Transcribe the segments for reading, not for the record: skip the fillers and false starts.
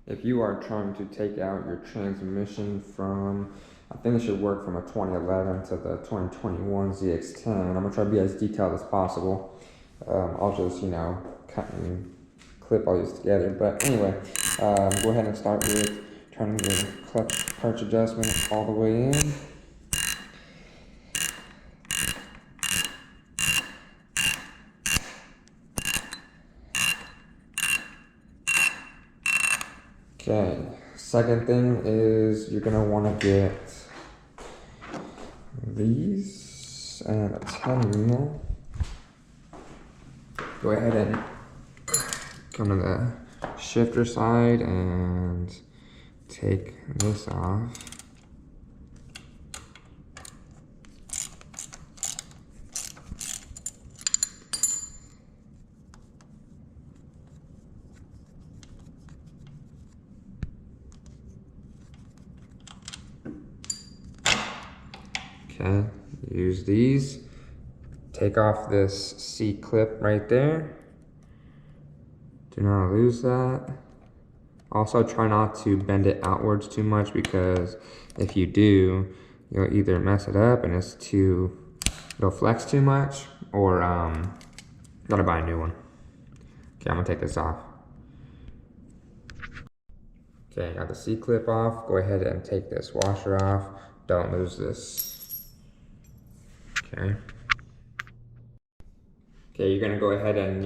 If you are trying to take out your transmission from, I think it should work from a 2011 to the 2021 ZX10. I'm gonna try to be as detailed as possible. I'll just, cut and clip all these together. But anyway, go ahead and start with turning the clutch adjustment all the way in. Okay, second thing is you're gonna wanna get these and a 10 mil. Go ahead and come to the shifter side and take this off. Okay, use these. Take off this C clip right there. Do not lose that. Also try not to bend it outwards too much, because if you do, you'll either mess it up and it'll flex too much, or gotta buy a new one. Okay, I'm gonna take this off. Okay, got the C clip off. Go ahead and take this washer off. Don't lose this. Okay. Okay, you're gonna go ahead and,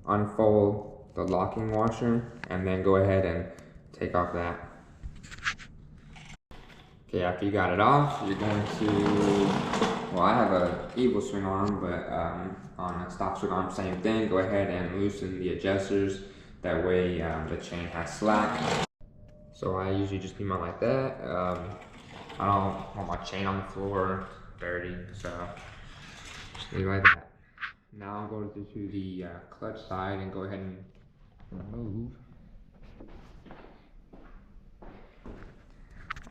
unfold the locking washer and then go ahead and take off that. Okay, after you got it off, you're going to, well, I have a evil swing arm, but on a stock swing arm, same thing. Go ahead and loosen the adjusters. That way the chain has slack. So I usually just leave mine like that. I don't want my chain on the floor dirty, so just leave it like that. Now I'll go to the clutch side and go ahead and remove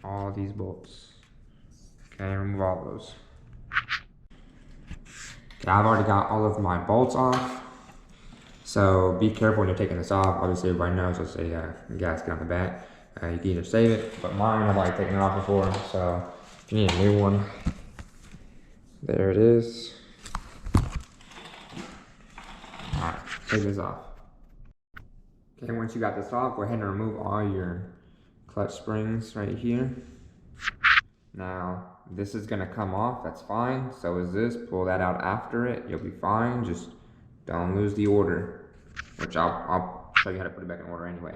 all these bolts. Okay, remove all those. Okay, I've already got all of my bolts off, so be careful when you're taking this off. Obviously everybody knows there's a gasket on the back. You can either save it, but mine I've already taken it off before, so if you need a new one, there it is. Alright, take this off. Okay, once you got this off, go ahead and remove all your clutch springs right here. Now, this is gonna come off, that's fine. So is this, pull that out after it, you'll be fine. Just don't lose the order, which I'll show you how to put it back in order anyway.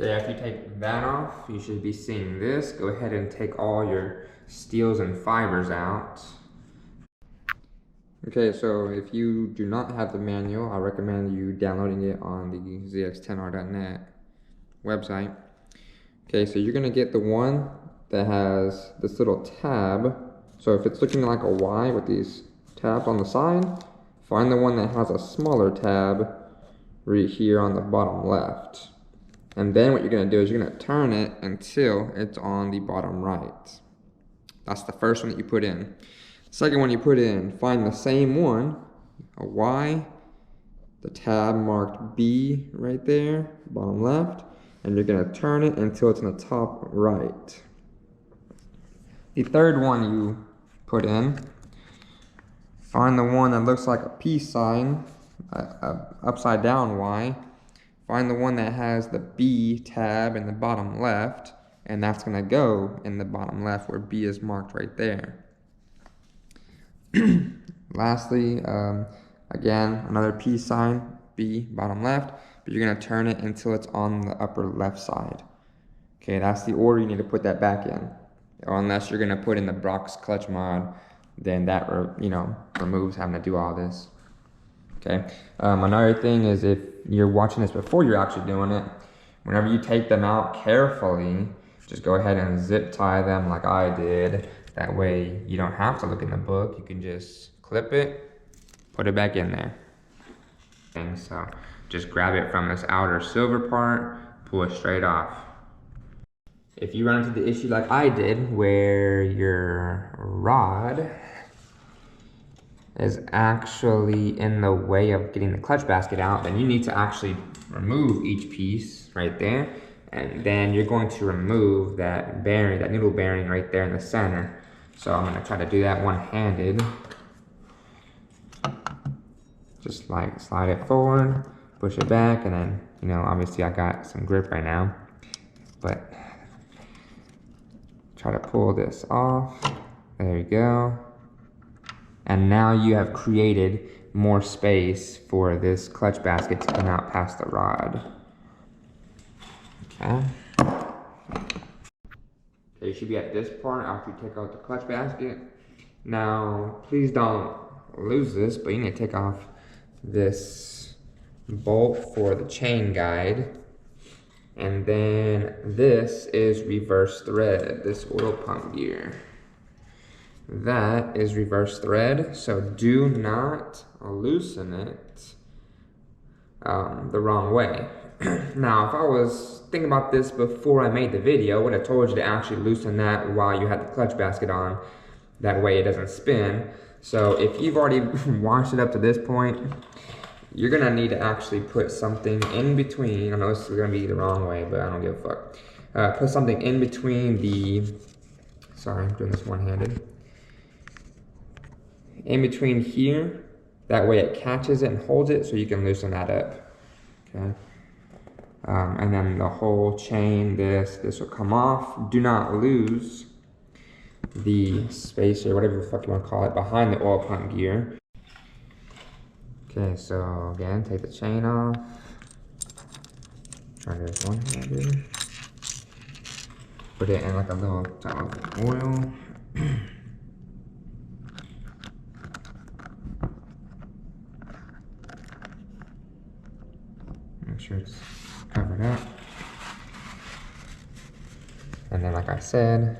Okay, after you take that off, you should be seeing this. Go ahead and take all your steels and fibers out. Okay, so if you do not have the manual, I recommend you downloading it on the ZX10R.net website. Okay, so you're gonna get the one that has this little tab. So if it's looking like a Y with these tabs on the side, find the one that has a smaller tab right here on the bottom left. And then what you're gonna do is you're gonna turn it until it's on the bottom right. That's the first one that you put in. Second one you put in, find the same one, a Y, the tab marked B right there, bottom left, and you're gonna turn it until it's in the top right. The third one you put in, find the one that looks like a peace sign, a upside down Y. Find the one that has the B tab in the bottom left, and that's gonna go in the bottom left where B is marked right there. Lastly, again, another peace sign, B, bottom left, but you're gonna turn it until it's on the upper left side. Okay, that's the order you need to put that back in. Or unless you're gonna put in the Brock's clutch mod, then that, removes having to do all this. Okay, another thing is if you're watching this before you're actually doing it, whenever you take them out carefully, just go ahead and zip tie them like I did. That way you don't have to look in the book. You can just clip it, put it back in there. And so just grab it from this outer silver part, pull it straight off. If you run into the issue like I did, where your rod is actually in the way of getting the clutch basket out, then you need to actually remove each piece right there, and then you're going to remove that bearing, that noodle bearing right there in the center. So I'm gonna try to do that one-handed. Just like slide it forward, push it back, and then, you know, obviously I got some grip right now, but try to pull this off. There you go. And now you have created more space for this clutch basket to come out past the rod. Okay. Okay, you should be at this part after you take out the clutch basket. Now, please don't lose this, but you need to take off this bolt for the chain guide. And then this is reverse thread, this oil pump gear. That is reverse thread, so do not loosen it the wrong way. Now, if I was thinking about this before I made the video, I would have told you to actually loosen that while you had the clutch basket on. That way it doesn't spin. So if you've already washed it up to this point, you're gonna need to actually put something in between. I know this is gonna be the wrong way, but I don't give a fuck. Put something in between the, sorry, I'm doing this one-handed. In between here, that way it catches it and holds it so you can loosen that up, okay? And then the whole chain, this will come off. Do not lose the spacer, whatever the fuck you want to call it, behind the oil pump gear. Okay, so again, take the chain off. Try this one-handed. Put it in like a little type of oil. Make sure it's covered up. And then, like I said,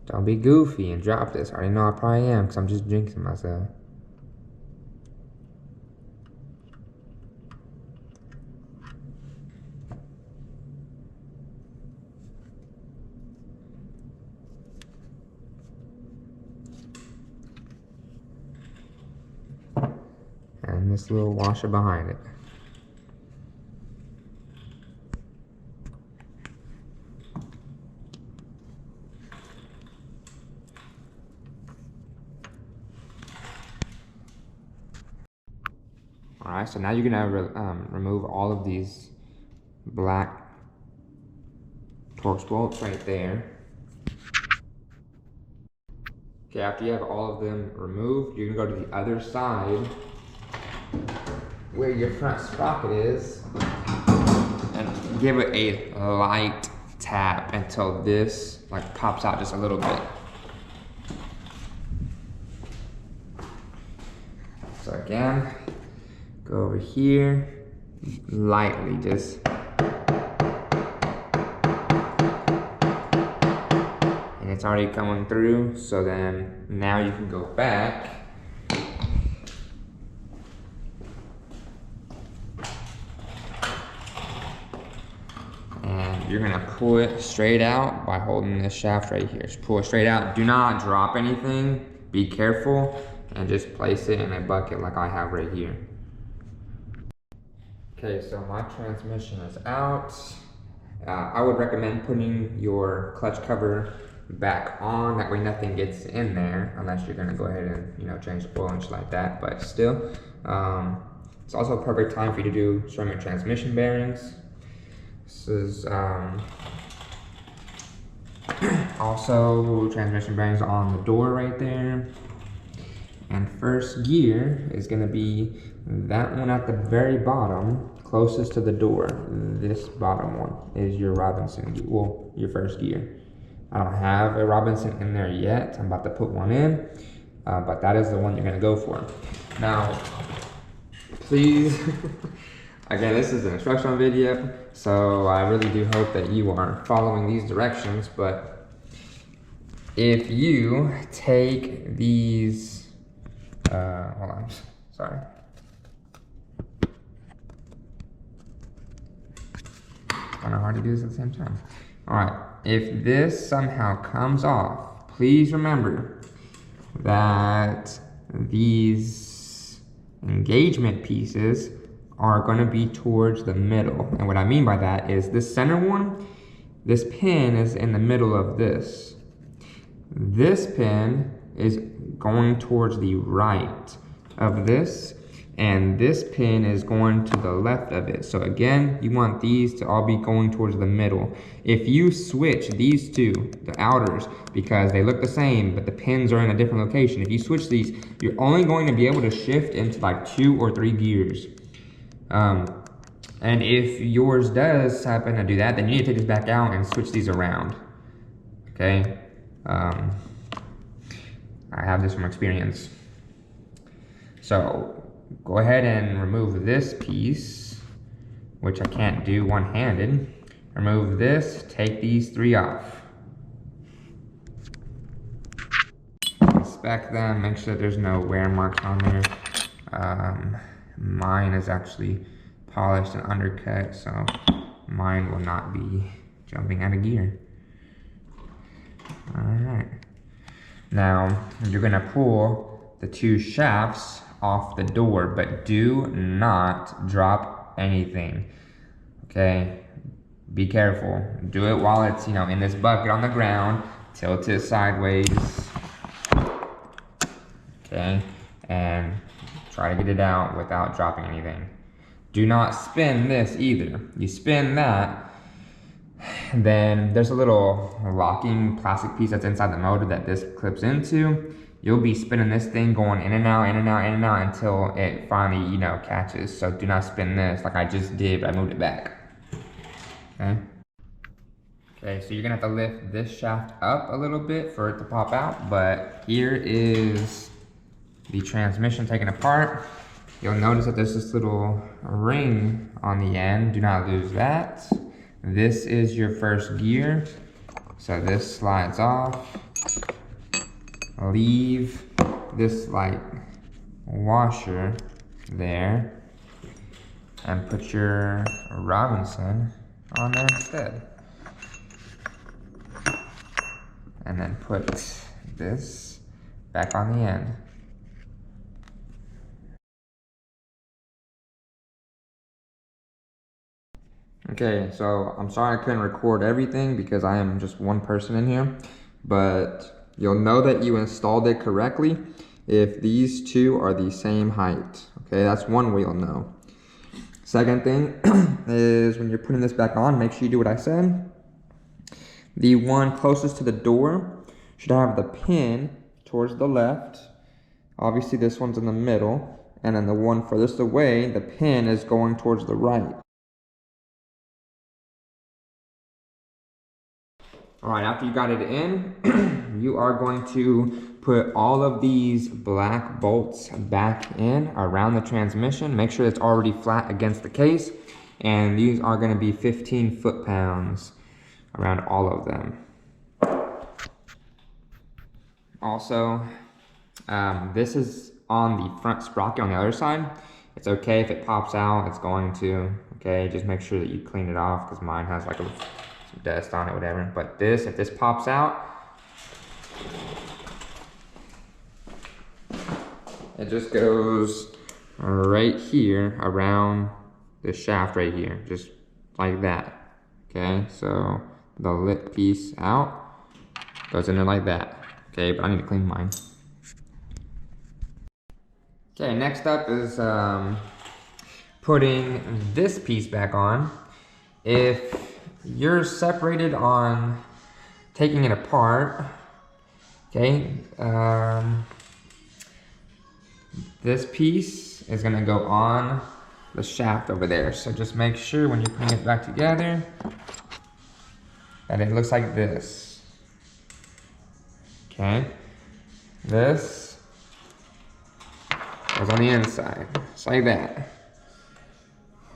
don't be goofy and drop this. I already know I probably am because I'm just jinxing myself. And this little washer behind it. Alright, so now you're gonna remove all of these black Torx bolts right there. Okay, after you have all of them removed, you're gonna go to the other side where your front sprocket is and give it a light tap until this like pops out just a little bit. So again, go over here, lightly just. And it's already coming through, so then now you can go back. And you're gonna pull it straight out by holding this shaft right here. Just pull it straight out. Do not drop anything, be careful, and just place it in a bucket like I have right here. Okay, so my transmission is out. I would recommend putting your clutch cover back on, that way nothing gets in there, unless you're gonna go ahead and, you know, change the oil and shit like that, but still. It's also a perfect time for you to do ceramic transmission bearings. This is also transmission bearings on the door right there. And first gear is gonna be that one at the very bottom, closest to the door. This bottom one is your Robinson gear, well, your first gear. I don't have a Robinson in there yet. I'm about to put one in, but that is the one you're gonna go for. Now, please, again, this is an instructional video, so I really do hope that you are following these directions, but if you take these, hold on, sorry. Kind of hard to do this at the same time. All right, if this somehow comes off, please remember that these engagement pieces are going to be towards the middle. And what I mean by that is this center one, this pin is in the middle of this. This pin is going towards the right of this, and this pin is going to the left of it. So again, you want these to all be going towards the middle. If you switch these two, the outers, because they look the same, but the pins are in a different location, if you switch these, you're only going to be able to shift into like 2 or 3 gears. And if yours does happen to do that, then you need to take this back out and switch these around, okay? I have this from experience. So go ahead and remove this piece, which I can't do one-handed. Remove this, take these 3 off. Inspect them, make sure there's no wear marks on there. Mine is actually polished and undercut, so mine will not be jumping out of gear. Alright. Now, you're gonna pull the 2 shafts off the door, but do not drop anything, okay? Be careful. Do it while it's, in this bucket on the ground. Tilt it sideways, okay? And try to get it out without dropping anything. Do not spin this either. You spin that, then there's a little locking plastic piece that's inside the motor that this clips into. You'll be spinning this thing going in and out, in and out, in and out until it finally, catches. So do not spin this like I just did, but I moved it back. Okay? Okay, so you're gonna have to lift this shaft up a little bit for it to pop out, but here is the transmission taken apart. You'll notice that there's this little ring on the end. Do not lose that. This is your first gear. So this slides off. Leave this like washer there and put your Robinson on there instead. And then put this back on the end. Okay, so I'm sorry I couldn't record everything because I am just one person in here, but you'll know that you installed it correctly if these 2 are the same height. Okay, that's one way you'll know. Second thing is when you're putting this back on, make sure you do what I said. The one closest to the door should have the pin towards the left. Obviously this one's in the middle, and then the one furthest away, the pin is going towards the right. All right, after you got it in, you are going to put all of these black bolts back in around the transmission. Make sure it's already flat against the case. And these are going to be 15 foot-pounds around all of them. Also, this is on the front sprocket on the other side. It's okay if it pops out, it's going to. Okay, just make sure that you clean it off because mine has like some dust on it, whatever. But this, if this pops out, it just goes right here around the shaft right here, just like that. Okay, so the lip piece out goes in there like that. Okay, but I need to clean mine. Okay, next up is putting this piece back on. If you're separated on taking it apart, okay, this piece is gonna go on the shaft over there. So just make sure when you're putting it back together that it looks like this. Okay, this goes on the inside, just like that.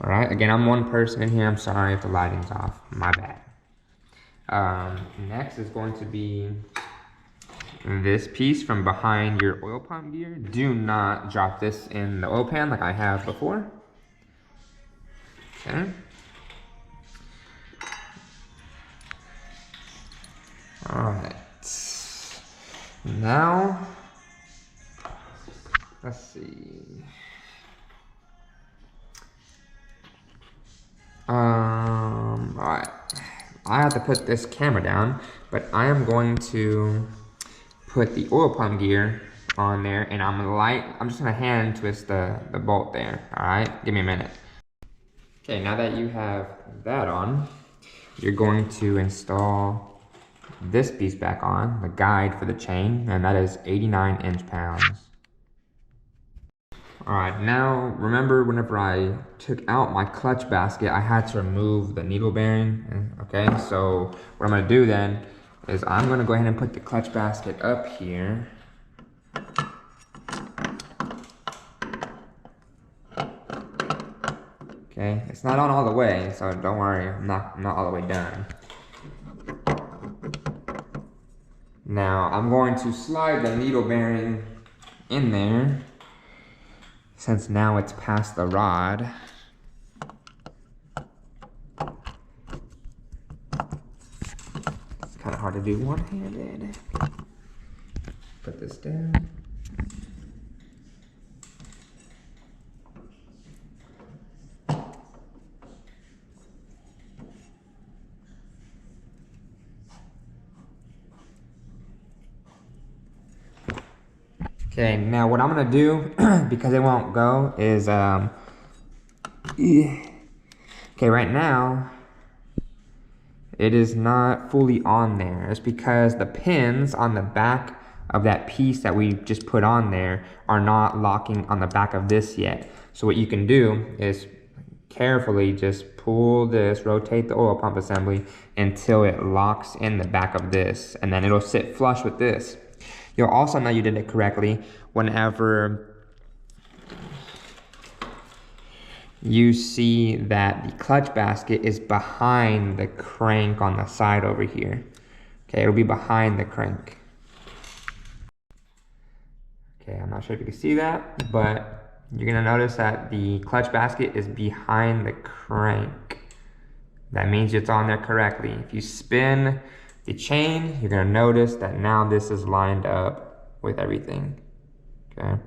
All right, again, I'm one person in here. I'm sorry if the lighting's off, my bad. Next is going to be this piece from behind your oil pump gear. Do not drop this in the oil pan like I have before. Okay. All right. Now, let's see. Alright. I have to put this camera down, but I am going to put the oil pump gear on there, and I'm just gonna hand twist the bolt there. Alright, give me a minute. Okay, now that you have that on, you're going to install this piece back on, the guide for the chain, and that is 89 inch-pounds. Alright, now remember whenever I took out my clutch basket, I had to remove the needle bearing. Okay, so what I'm gonna do then is I'm gonna go ahead and put the clutch basket up here. Okay, it's not on all the way, so don't worry, I'm not all the way done. Now I'm going to slide the needle bearing in there, since now it's past the rod. It's kind of hard to do one-handed. Put this down. Okay, now what I'm gonna do, because it won't go, is, okay, right now, it is not fully on there. It's because the pins on the back of that piece that we just put on there are not locking on the back of this yet. So what you can do is carefully just pull this, rotate the oil pump assembly until it locks in the back of this, and then it'll sit flush with this. You'll also know you did it correctly whenever you see that the clutch basket is behind the crank on the side over here. Okay, it'll be behind the crank. Okay, I'm not sure if you can see that, but you're gonna notice that the clutch basket is behind the crank. That means it's on there correctly. If you spin the chain, you're gonna notice that now this is lined up with everything, okay?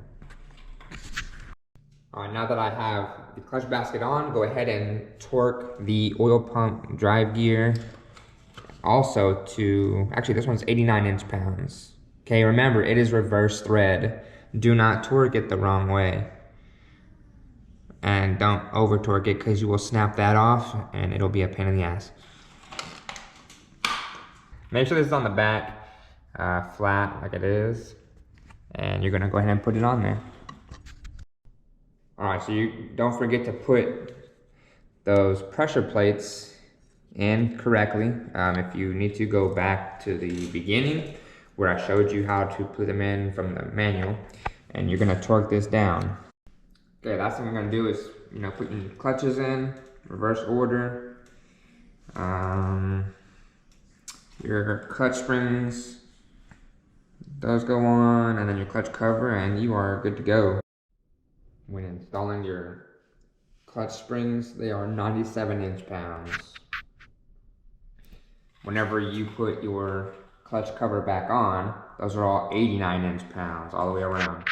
All right, now that I have the clutch basket on, go ahead and torque the oil pump drive gear also to, actually this one's 89 inch-pounds. Okay, remember, it is reverse thread. Do not torque it the wrong way. And don't over torque it, because you will snap that off and it'll be a pain in the ass. Make sure this is on the back, flat like it is, and you're gonna go ahead and put it on there. All right, so you don't forget to put those pressure plates in correctly. If you need to, go back to the beginning where I showed you how to put them in from the manual, and you're gonna torque this down. Okay, last thing we're gonna do is, put your clutches in reverse order. Your clutch springs, those go on, and then your clutch cover, and you are good to go. When installing your clutch springs, they are 97 inch-pounds. Whenever you put your clutch cover back on, those are all 89 inch-pounds all the way around.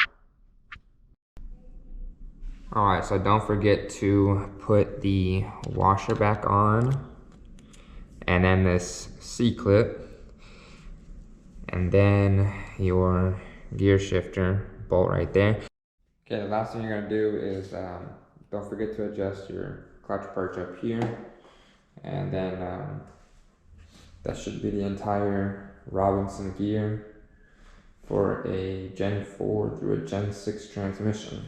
Alright, so don't forget to put the washer back on, and then this C-clip, and then your gear shifter bolt right there. Okay, the last thing you're gonna do is don't forget to adjust your clutch perch up here, and then that should be the entire Robinson gear for a Gen 4 through a Gen 6 transmission.